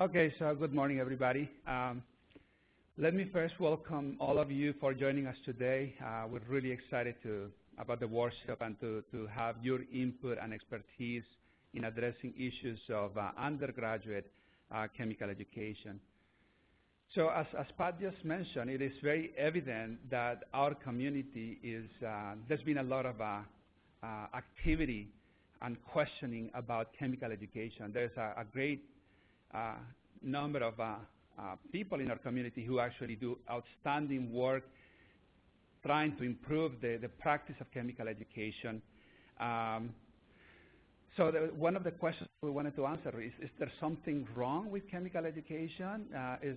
Okay, so good morning, everybody. Let me first welcome all of you for joining us today. We're really excited about the workshop and to have your input and expertise in addressing issues of undergraduate chemical education. So as Pat just mentioned, it is very evident that our community is, there's been a lot of activity and questioning about chemical education. There's a great number of people in our community who actually do outstanding work trying to improve the practice of chemical education. So one of the questions we wanted to answer is there something wrong with chemical education? Is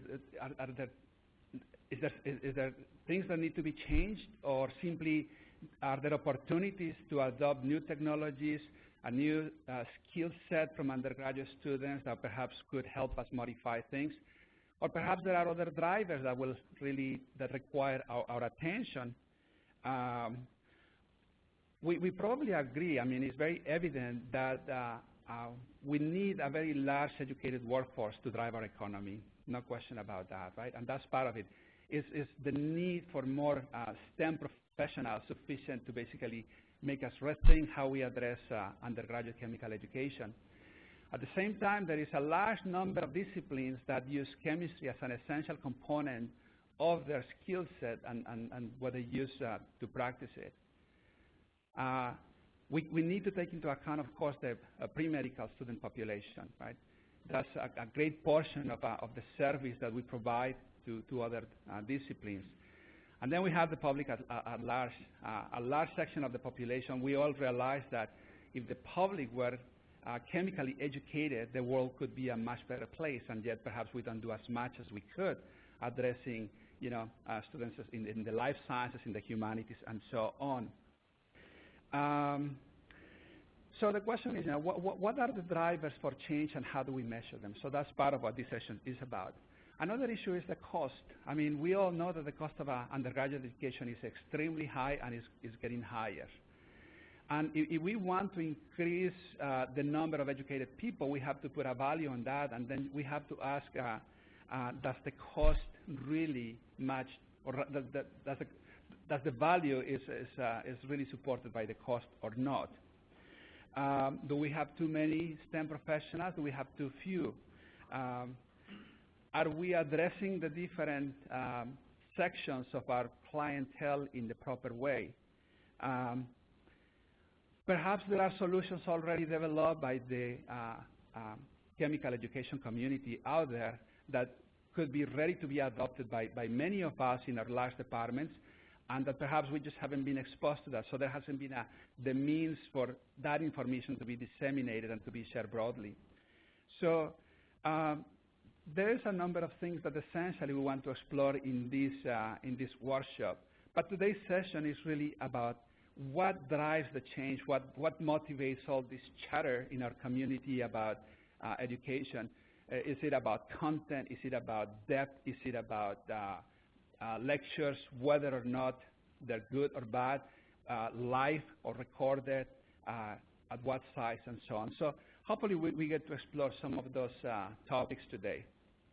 there things that need to be changed, or simply are there opportunities to adopt new technologies, a new skill set from undergraduate students that perhaps could help us modify things? Or perhaps there are other drivers that require our attention. We probably agree. I mean, it's very evident that we need a very large educated workforce to drive our economy. No question about that, right? And that's part of it. Is the need for more STEM professionals sufficient to basically make us rethink how we address undergraduate chemical education? At the same time, there is a large number of disciplines that use chemistry as an essential component of their skill set and what they use to practice it. We need to take into account, of course, the pre-medical student population, right? That's a great portion of the service that we provide to other disciplines. And then we have the public at large, a large section of the population. We all realize that if the public were chemically educated, the world could be a much better place, and yet perhaps we don't do as much as we could addressing, students in the life sciences, in the humanities, and so on. So the question is, what are the drivers for change, and how do we measure them? So that's part of what this session is about. Another issue is the cost. I mean, we all know that the cost of undergraduate education is extremely high and is getting higher. And if we want to increase the number of educated people, we have to put a value on that, and then we have to ask, does the cost really match, or does the value is really supported by the cost or not? Do we have too many STEM professionals? Do we have too few? Are we addressing the different sections of our clientele in the proper way? Perhaps there are solutions already developed by the chemical education community out there that could be ready to be adopted by many of us in our large departments, and that perhaps we just haven't been exposed to that. So there hasn't been the means for that information to be disseminated and to be shared broadly. So there is a number of things that essentially we want to explore in this workshop. But today's session is really about what drives the change, what motivates all this chatter in our community about education. Is it about content? Is it about depth? Is it about lectures, whether or not they're good or bad, live or recorded, at what size, and so on? So hopefully we get to explore some of those topics today.